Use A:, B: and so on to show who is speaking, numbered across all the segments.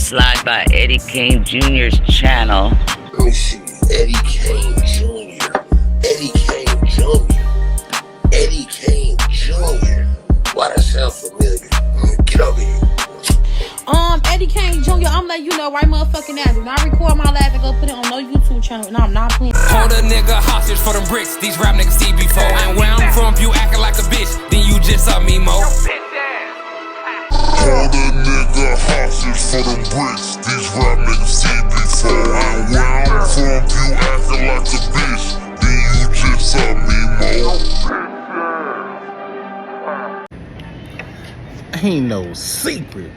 A: Slide by Eddie Kane Jr.'s channel.
B: Let me see. Eddie Kane Jr. Eddie Kane Jr. Eddie Kane Jr. Why that sound familiar? Get over here.
C: Eddie Kane Jr., I'm letting you know right motherfucking now. Do not record my life and go put it on no YouTube channel. No, I'm not playing.
D: Hold a nigga hostage for them bricks. These rap niggas see before. And where I'm from, you acting like a bitch, then you just a Mimo.
E: Hold a nigga hostage for them bricks. These rap niggas see before. And where I'm from, you acting like a bitch, then you just a Mimo.
F: Ain't no secret.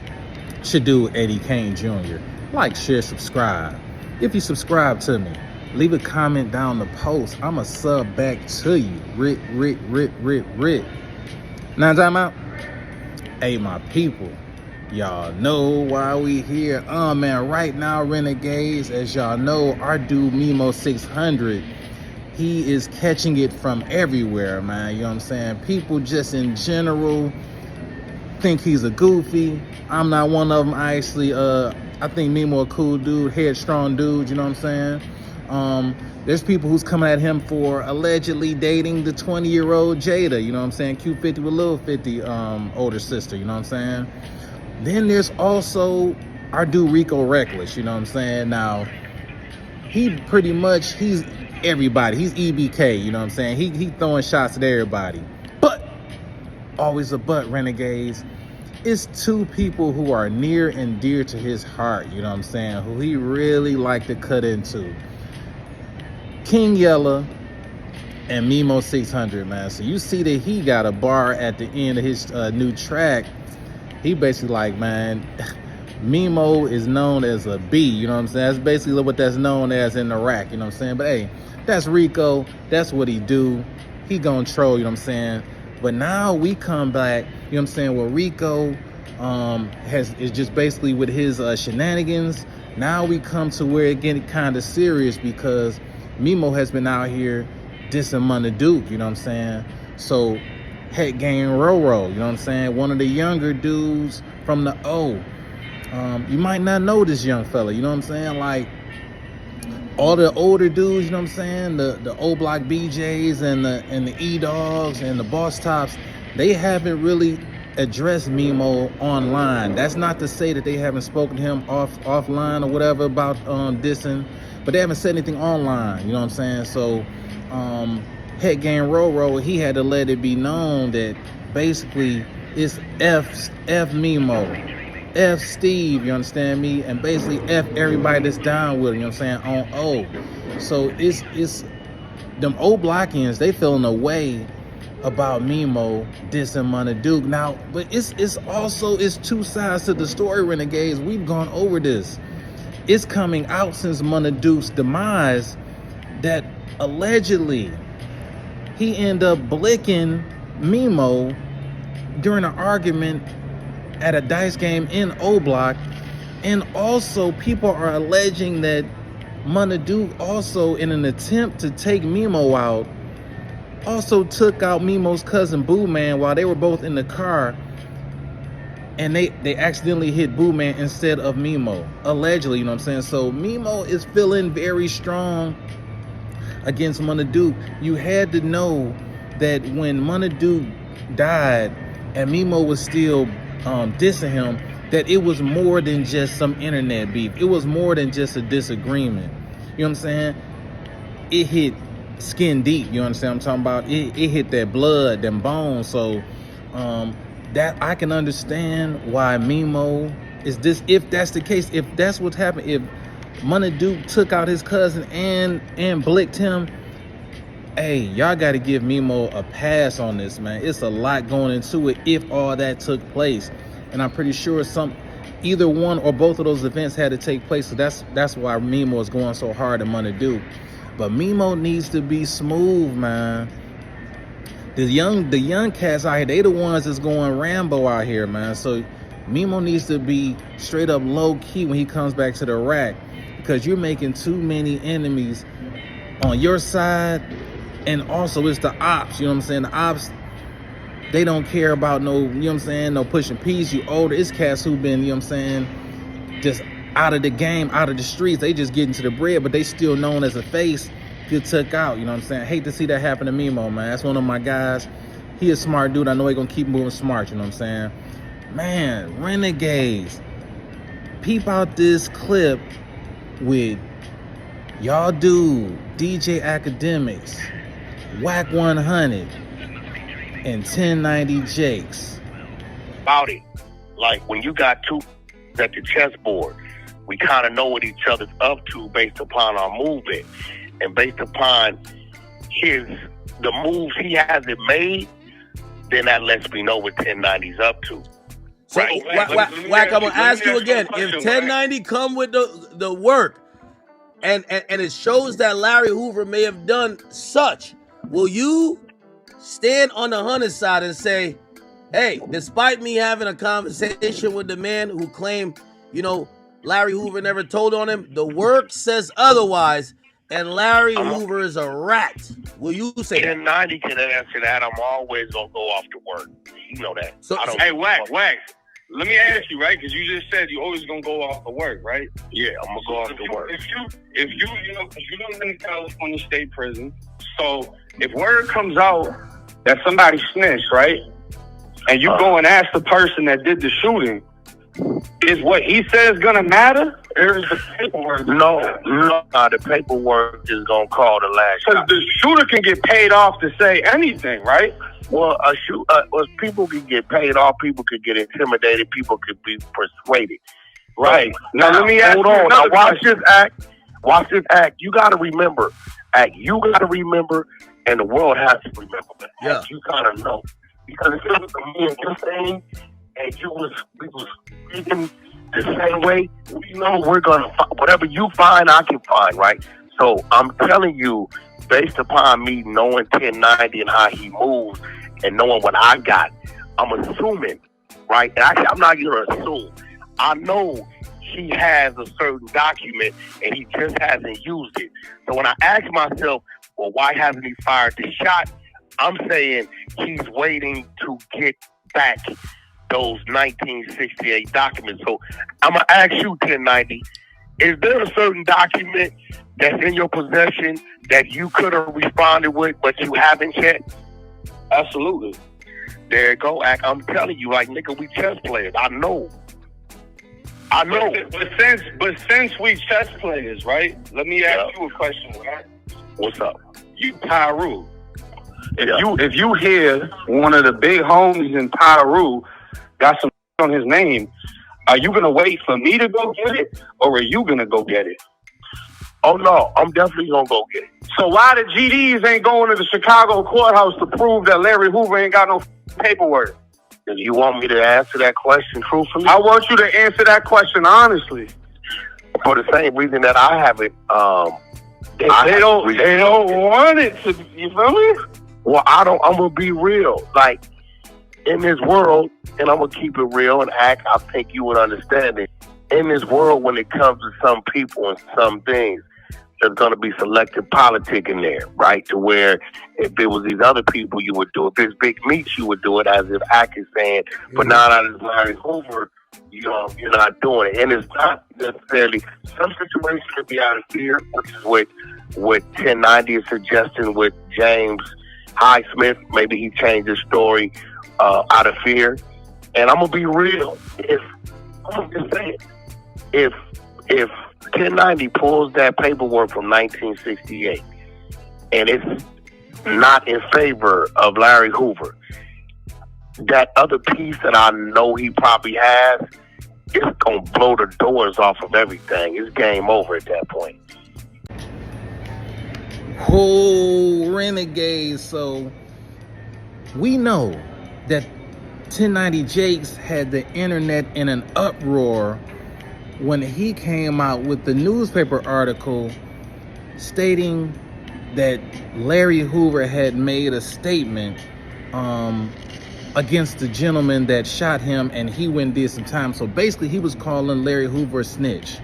F: Should do Eddie Kane Jr. Like, share, subscribe. If you subscribe to me, leave a comment down the post. I'ma sub back to you. Rick. Now time out. Hey, my people. Y'all know why we here. Man, right now, Renegades, as y'all know, our dude Mimo 600, he is catching it from everywhere, man. You know what I'm saying? People just in general think he's a goofy. I'm not one of them. I actually I think Mimo a cool dude, headstrong dude, you know what I'm saying? There's people who's coming at him for allegedly dating the 20-year-old Jada, you know what I'm saying? Q50 with Lil 50 older sister, you know what I'm saying? Then there's also our dude Rico Recklezz, you know what I'm saying? Now, he's everybody. He's EBK, you know what I'm saying? He throwing shots at everybody. But always a but, Renegades. It's two people who are near and dear to his heart, you know what I'm saying, who he really like to cut into. King Yella and Mimo 600, man. So you see that he got a bar at the end of his new track. He basically like, man, Mimo is known as a B, you know what I'm saying? That's basically what that's known as in Iraq, you know what I'm saying? But hey, that's Rico. That's what he do. He gonna troll, you know what I'm saying? But now we come back, you know what I'm saying, where Rico is just basically with his shenanigans. Now we come to where it getting kind of serious because Mimo has been out here dissing Money Duke, you know what I'm saying? So, Head Gang Roro, you know what I'm saying? One of the younger dudes from the O. You might not know this young fella, you know what I'm saying? Like, all the older dudes, you know what I'm saying, the O Block BJs and the E Dogs and the Boss Tops, they haven't really addressed Mimo online. That's not to say that they haven't spoken to him offline or whatever about dissing, but they haven't said anything online, you know what I'm saying? So Head Gang Roro, he had to let it be known that basically it's F Mimo, F Steve, you understand me? And basically F everybody that's down with him, you know what I'm saying, on O. So it's them old Lockians, they feeling a way about Mimo dissing Money Duke. Now, but it's two sides to the story, Renegades. We've gone over this. It's coming out since Money Duke's demise that allegedly he ended up blicking Mimo during an argument at a dice game in O Block. And also people are alleging that Money Duke also, in an attempt to take Mimo out, also took out Mimo's cousin Boo Man while they were both in the car, and they accidentally hit Boo Man instead of Mimo, allegedly, you know what I'm saying? So Mimo is feeling very strong against Money Duke. You had to know that when Money Duke died and Mimo was still dissing him, that it was more than just some internet beef. It was more than just a disagreement. You know what I'm saying? It hit skin deep, you understand what I'm talking about? It hit that blood, them bones. So that I can understand why Mimo is this. If that's the case, if that's what's happened, if Money Duke took out his cousin and blicked him, hey, y'all got to give Mimo a pass on this, man. It's a lot going into it if all that took place, and I'm pretty sure either one or both of those events had to take place. So that's why Mimo is going so hard at Money Duke. But Mimo needs to be smooth, man. The young cats out here, they the ones that's going Rambo out here, man. So Mimo needs to be straight up low key when he comes back to the rack, because you're making too many enemies on your side. And also it's the ops, you know what I'm saying? The ops, they don't care about no, you know what I'm saying, no pushing peace. You older, it's cats who've been, you know what I'm saying, just out of the game, out of the streets. They just get into the bread, but they still known as a face. Get took out, you know what I'm saying? Hate to see that happen to Mimo, man. That's one of my guys. He a smart dude. I know he gonna keep moving smart, you know what I'm saying? Man, Renegades. Peep out this clip with y'all dude, DJ Akademiks, Whack 100, and 1090 Jakes.
B: About it. Like when you got two at the chessboard, we kind of know what each other's up to based upon our movement and based upon the moves he hasn't made. Then that lets me know what 1090's up to.
G: So,
B: right.
G: Whack, I'm gonna ask you again. If 1090 come with the work, and it shows that Larry Hoover may have done such, will you stand on the Hunter side and say, hey, despite me having a conversation with the man who claimed, Larry Hoover never told on him, the work says otherwise, and Larry Hoover is a rat. Will you say
B: 1090 can answer that? I'm always gonna go off to work. You know that.
G: So,
H: hey, Wax. Let me ask you, right? Because you just said you always gonna go off to work, right?
B: Yeah, I'm gonna go off to work.
H: If you because you live in California State Prison, so if word comes out that somebody snitched, right, and you go and ask the person that did the shooting, is what he says gonna matter? Or is the paperwork?
B: No, the paperwork is gonna call the last shot.
H: Because the shooter can get paid off to say anything, right?
B: Well, people can get paid off, people could get intimidated, people could be persuaded.
H: Right. Now let me ask you
B: on. Now, watch
H: question.
B: this act. You gotta remember. And the world has to remember that.
G: Yeah.
B: You gotta know. Because if it was me and your thing, and we was speaking the same way, we know we're gonna find whatever you find, I can find, right? So I'm telling you, based upon me knowing 1090 and how he moves and knowing what I got, I'm assuming, right? And actually, I'm not gonna assume. I know he has a certain document and he just hasn't used it. So when I ask myself, well, why hasn't he fired the shot? I'm saying he's waiting to get back those 1968 documents. So I'm gonna ask you, 1090, is there a certain document that's in your possession that you could have responded with, but you haven't yet?
H: Absolutely.
B: There you go. I'm telling you, like, nigga, we chess players. I know.
H: But since we chess players, right? Let me ask you a question, right?
B: What's up?
H: You Pyru. If you hear one of the big homies in Pyru got some on his name, are you gonna wait for me to go get it, or are you gonna go get it?
B: Oh no, I'm definitely gonna go get it.
H: So why the GDs ain't going to the Chicago courthouse to prove that Larry Hoover ain't got no paperwork?
B: If you want me to answer that question truthfully,
H: I want you to answer that question honestly.
B: For the same reason that I haven't.
H: They don't want it to. You feel me?
B: Well, I'm gonna be real. Like, in this world, and I'm gonna keep it real and act, I think you would understand it. In this world, when it comes to some people and some things, there's gonna be selective politic in there, right? To where if it was these other people, you would do it. If it's big meats, you would do it, as if Ack is saying, but now that it's Larry Hoover, you're not doing it. And it's not necessarily, some situations could be out of fear, which is what 1090 is suggesting with James Highsmith. Maybe he changed his story out of fear. And I'm gonna be real. I'm just saying, if 1090 pulls that paperwork from 1968 and it's not in favor of Larry Hoover, that other piece that I know he probably has, it's gonna blow the doors off of everything. It's game over at that point.
F: Whole Renegades. So we know that 1090 Jakes had the internet in an uproar when he came out with the newspaper article stating that Larry Hoover had made a statement against the gentleman that shot him, and he went and did some time. So basically he was calling Larry Hoover a snitch.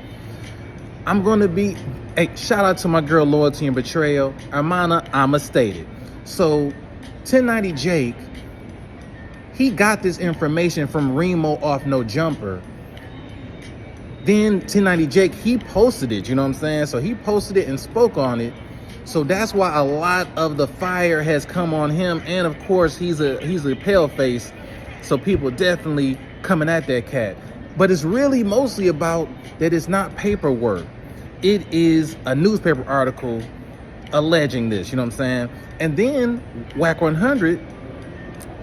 F: I'm gonna be, hey, shout out to my girl Loyalty and Betrayal, Armana, I'ma state it. So 1090 Jake, he got this information from Remo off No Jumper Then 1090 Jake, he posted it, you know what I'm saying? So he posted it and spoke on it. So that's why a lot of the fire has come on him. And of course, he's a pale face. So people definitely coming at that cat. But it's really mostly about that it's not paperwork. It is a newspaper article alleging this, you know what I'm saying? And then Whack 100,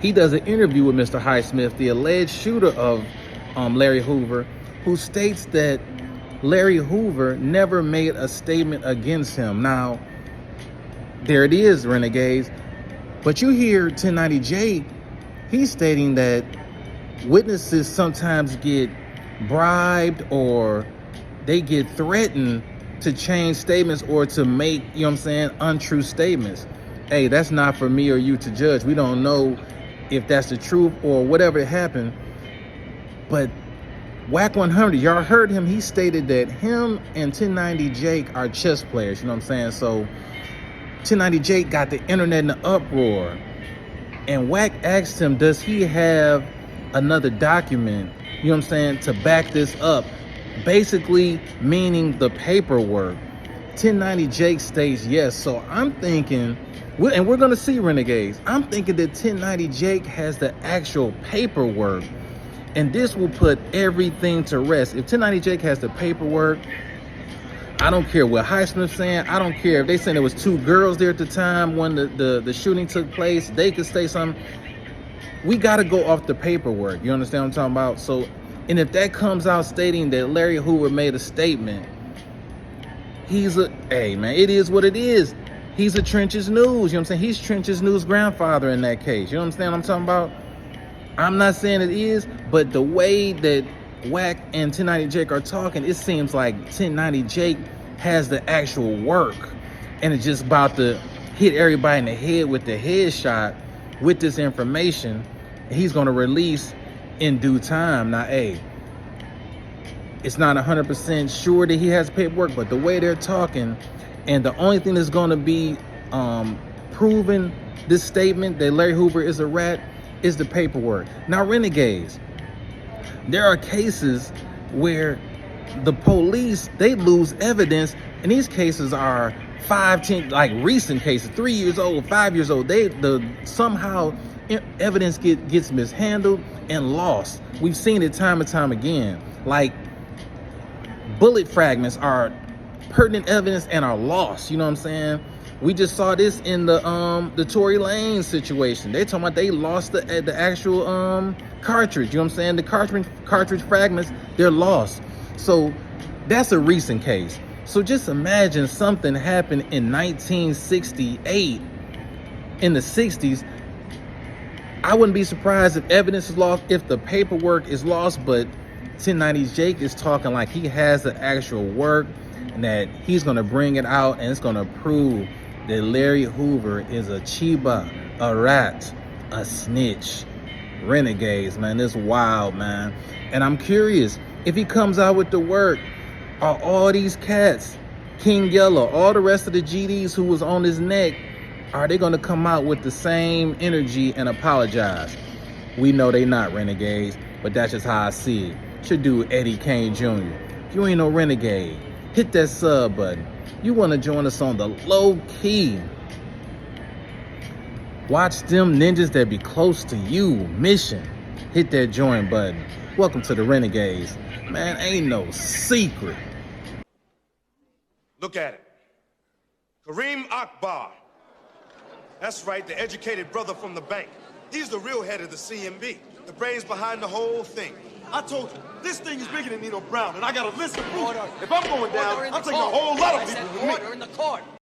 F: he does an interview with Mr. Highsmith, the alleged shooter of Larry Hoover, who states that Larry Hoover never made a statement against him. Now, there it is, Renegades. But you hear 1090 Jake, he's stating that witnesses sometimes get bribed or they get threatened to change statements or to make, you know what I'm saying, untrue statements. Hey, that's not for me or you to judge. We don't know if that's the truth or whatever happened. But Whack 100, y'all heard him. He stated that him and 1090 Jake are chess players, you know what I'm saying? So 1090 Jake got the internet in an uproar. And Whack asked him, does he have another document, you know what I'm saying, to back this up? Basically meaning the paperwork. 1090 Jake states yes. So I'm thinking, and we're going to see, Renegades, I'm thinking that 1090 Jake has the actual paperwork. And this will put everything to rest. If 1090 Jake has the paperwork, I don't care what Highsmith's saying. I don't care if they saying there was 2 girls there at the time when the shooting took place. They could say something. We got to go off the paperwork. You understand what I'm talking about? So, and if that comes out stating that Larry Hoover made a statement, hey man, it is what it is. He's a Trenches News. You know what I'm saying? He's Trenches News grandfather in that case. You know what I'm saying? I'm talking about. I'm not saying it is, but the way that Whack and 1090 Jake are talking, it seems like 1090 Jake has the actual work and it's just about to hit everybody in the head with the headshot with this information he's going to release in due time. Now, hey, it's not 100% sure that he has paperwork, but the way they're talking, and the only thing that's going to be proven this statement that Larry Hoover is a rat is the paperwork. Now, Renegades, there are cases where the police, they lose evidence, and these cases are 5, 10, like recent cases, 3 years old, 5 years old. Somehow evidence gets mishandled and lost. We've seen it time and time again. Like bullet fragments are pertinent evidence and are lost. You know what I'm saying? We just saw this in the Tory Lane situation. They talking about they lost the actual cartridge. You know what I'm saying? The cartridge fragments, they're lost. So that's a recent case. So just imagine something happened in 1968, in the 60s. I wouldn't be surprised if evidence is lost, if the paperwork is lost, but 1090 Jake is talking like he has the actual work and that he's going to bring it out and it's going to prove that Larry Hoover is a chiba, a rat, a snitch. Renegades, man, it's wild, man. And I'm curious, if he comes out with the work, are all these cats, King Yellow, all the rest of the GDs who was on his neck, are they going to come out with the same energy and apologize? We know they not, Renegades, but that's just how I see it. Should do Eddie Kane Jr. If you ain't no Renegade, hit that sub button. You want to join us on the low key. Watch them ninjas that be close to you mission. Hit that join button. Welcome to the Renegades. Man, ain't no secret.
I: Look at it. Kareem Akbar. That's right, the educated brother from the bank. He's the real head of the CMB, the brains behind the whole thing. I told you, this thing is bigger than Nino Brown, and I got a list of proof. If I'm going down, I'm taking a whole lot of people with me.
J: Order in the court.